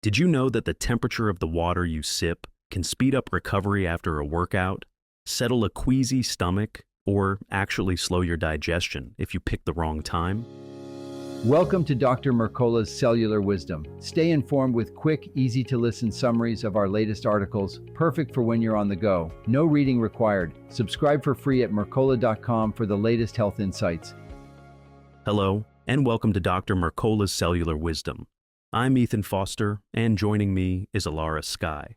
Did you know that the temperature of the water you sip can speed up recovery after a workout, settle a queasy stomach, or actually slow your digestion if you pick the wrong time? Welcome to Dr. Mercola's Cellular Wisdom. Stay informed with quick, easy-to-listen summaries of our latest articles, perfect for when you're on the go. No reading required. Subscribe for free at mercola.com for the latest health insights. Hello, and welcome to Dr. Mercola's Cellular Wisdom. I'm Ethan Foster, and joining me is Alara Sky.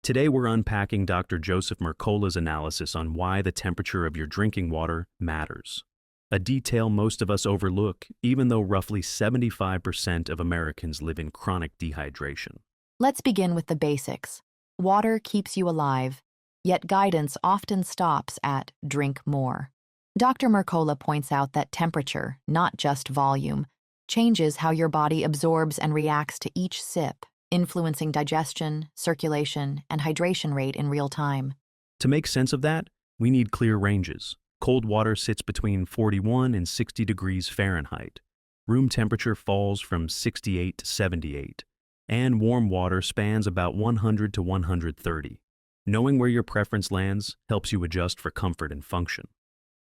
Today we're unpacking Dr. Joseph Mercola's analysis on why the temperature of your drinking water matters. A detail most of us overlook, even though roughly 75% of Americans live in chronic dehydration. Let's begin with the basics. Water keeps you alive, yet guidance often stops at drink more. Dr. Mercola points out that temperature, not just volume, changes how your body absorbs and reacts to each sip, influencing digestion, circulation, and hydration rate in real time. To make sense of that, we need clear ranges. Cold water sits between 41 and 60 degrees Fahrenheit. Room temperature falls from 68 to 78. And warm water spans about 100 to 130. Knowing where your preference lands helps you adjust for comfort and function.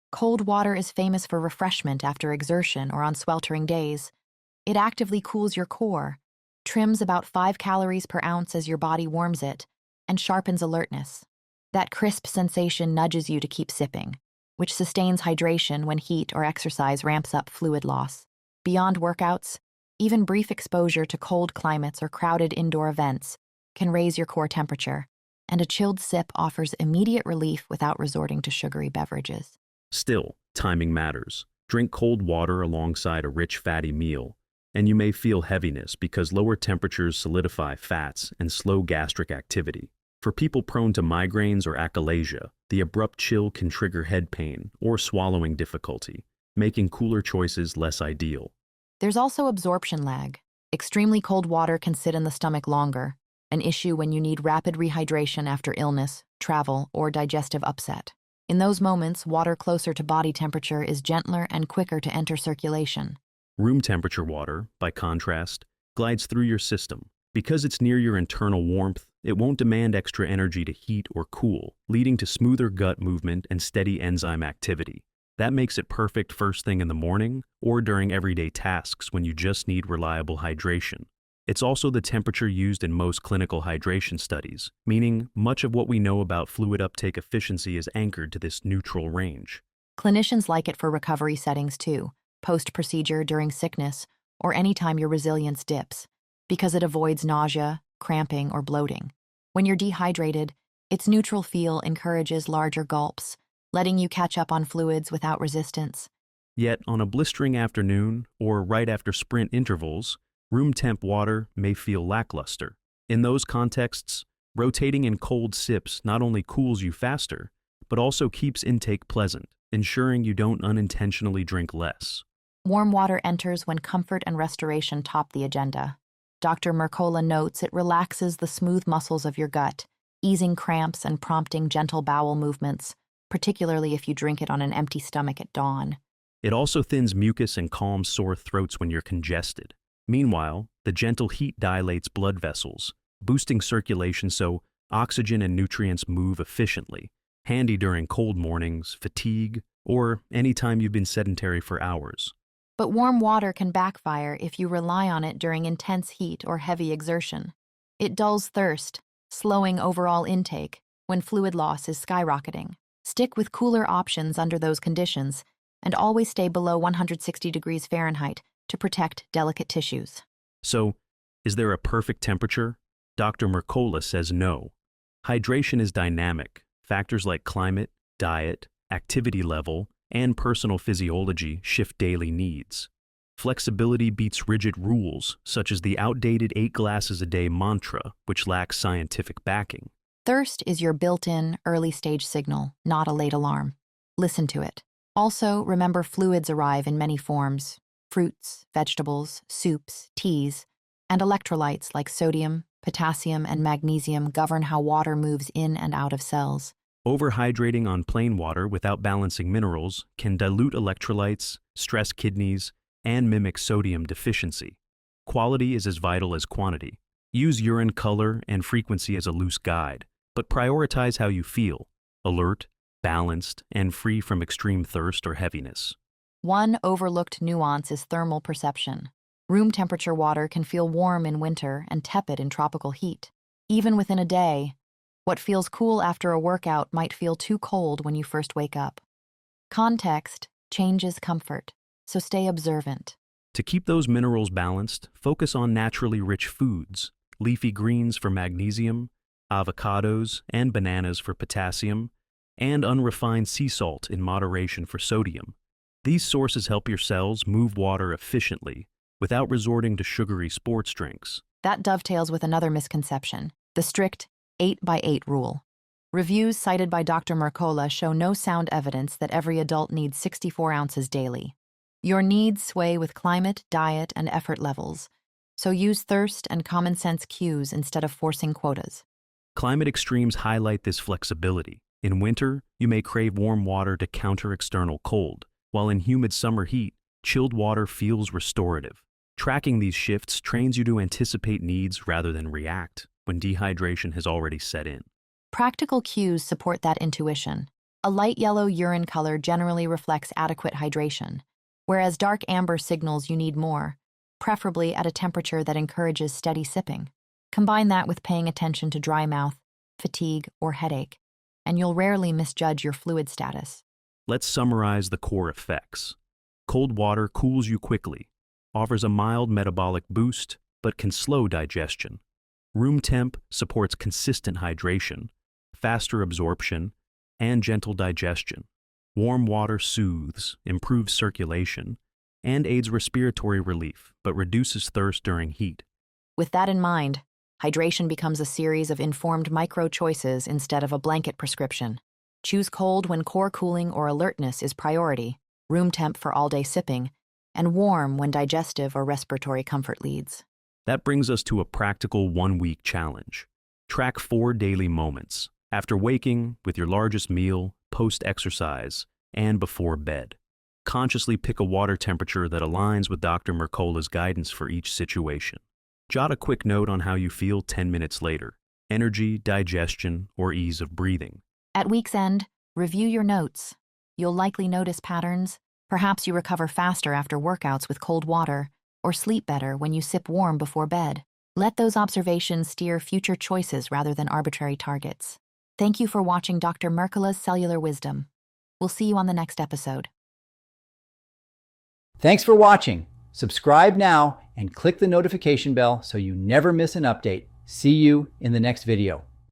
Cold water is famous for refreshment after exertion or on sweltering days. It actively cools your core, trims about 5 calories per ounce as your body warms it, and sharpens alertness. That crisp sensation nudges you to keep sipping, which sustains hydration when heat or exercise ramps up fluid loss. Beyond workouts, even brief exposure to cold climates or crowded indoor events can raise your core temperature, and a chilled sip offers immediate relief without resorting to sugary beverages. Still, timing matters. Drink cold water alongside a rich fatty meal, and you may feel heaviness because lower temperatures solidify fats and slow gastric activity. For people prone to migraines or achalasia, the abrupt chill can trigger head pain or swallowing difficulty, making cooler choices less ideal. There's also absorption lag. Extremely cold water can sit in the stomach longer, an issue when you need rapid rehydration after illness, travel, or digestive upset. In those moments, water closer to body temperature is gentler and quicker to enter circulation. Room temperature water, by contrast, glides through your system. Because it's near your internal warmth, it won't demand extra energy to heat or cool, leading to smoother gut movement and steady enzyme activity. That makes it perfect first thing in the morning or during everyday tasks when you just need reliable hydration. It's also the temperature used in most clinical hydration studies, meaning much of what we know about fluid uptake efficiency is anchored to this neutral range. Clinicians like it for recovery settings too, post-procedure, during sickness, or anytime your resilience dips, because it avoids nausea, cramping, or bloating. When you're dehydrated, its neutral feel encourages larger gulps, letting you catch up on fluids without resistance. Yet, on a blistering afternoon or right after sprint intervals, room temp water may feel lackluster. In those contexts, rotating in cold sips not only cools you faster, but also keeps intake pleasant, ensuring you don't unintentionally drink less. Warm water enters when comfort and restoration top the agenda. Dr. Mercola notes it relaxes the smooth muscles of your gut, easing cramps and prompting gentle bowel movements, particularly if you drink it on an empty stomach at dawn. It also thins mucus and calms sore throats when you're congested. Meanwhile, the gentle heat dilates blood vessels, boosting circulation so oxygen and nutrients move efficiently, handy during cold mornings, fatigue, or any time you've been sedentary for hours. But warm water can backfire if you rely on it during intense heat or heavy exertion. It dulls thirst, slowing overall intake when fluid loss is skyrocketing. Stick with cooler options under those conditions, and always stay below 160 degrees Fahrenheit to protect delicate tissues. So, is there a perfect temperature? Dr. Mercola says no. Hydration is dynamic. Factors like climate, diet, activity level, and personal physiology shift daily needs. Flexibility beats rigid rules, such as the outdated 8 glasses a day mantra, which lacks scientific backing. Thirst is your built-in, early-stage signal, not a late alarm. Listen to it. Also, remember fluids arrive in many forms: fruits, vegetables, soups, teas, and electrolytes like sodium, potassium, and magnesium govern how water moves in and out of cells. Overhydrating on plain water without balancing minerals can dilute electrolytes, stress kidneys, and mimic sodium deficiency. Quality is as vital as quantity. Use urine color and frequency as a loose guide, but prioritize how you feel: alert, balanced, and free from extreme thirst or heaviness. One overlooked nuance is thermal perception. Room temperature water can feel warm in winter and tepid in tropical heat. Even within a day, what feels cool after a workout might feel too cold when you first wake up. Context changes comfort, so stay observant. To keep those minerals balanced, focus on naturally rich foods: leafy greens for magnesium, avocados and bananas for potassium, and unrefined sea salt in moderation for sodium. These sources help your cells move water efficiently without resorting to sugary sports drinks. That dovetails with another misconception: the strict 8x8 rule. Reviews cited by Dr. Mercola show no sound evidence that every adult needs 64 ounces daily. Your needs sway with climate, diet, and effort levels, so use thirst and common sense cues instead of forcing quotas. Climate extremes highlight this flexibility. In winter, you may crave warm water to counter external cold, while in humid summer heat, chilled water feels restorative. Tracking these shifts trains you to anticipate needs rather than react when dehydration has already set in. Practical cues support that intuition. A light yellow urine color generally reflects adequate hydration, whereas dark amber signals you need more, preferably at a temperature that encourages steady sipping. Combine that with paying attention to dry mouth, fatigue, or headache, and you'll rarely misjudge your fluid status. Let's summarize the core effects. Cold water cools you quickly, offers a mild metabolic boost, but can slow digestion. Room temp supports consistent hydration, faster absorption, and gentle digestion. Warm water soothes, improves circulation, and aids respiratory relief, but reduces thirst during heat. With that in mind, hydration becomes a series of informed micro-choices instead of a blanket prescription. Choose cold when core cooling or alertness is priority, room temp for all-day sipping, and warm when digestive or respiratory comfort leads. That brings us to a practical one-week challenge. Track 4 daily moments: after waking, with your largest meal, post-exercise, and before bed. Consciously pick a water temperature that aligns with Dr. Mercola's guidance for each situation. Jot a quick note on how you feel 10 minutes later: energy, digestion, or ease of breathing. At week's end, review your notes. You'll likely notice patterns. Perhaps you recover faster after workouts with cold water, or sleep better when you sip warm before bed. Let those observations steer future choices rather than arbitrary targets. Thank you for watching Dr. Mercola's Cellular Wisdom. We'll see you on the next episode. Thanks for watching. Subscribe now and click the notification bell so you never miss an update. See you in the next video.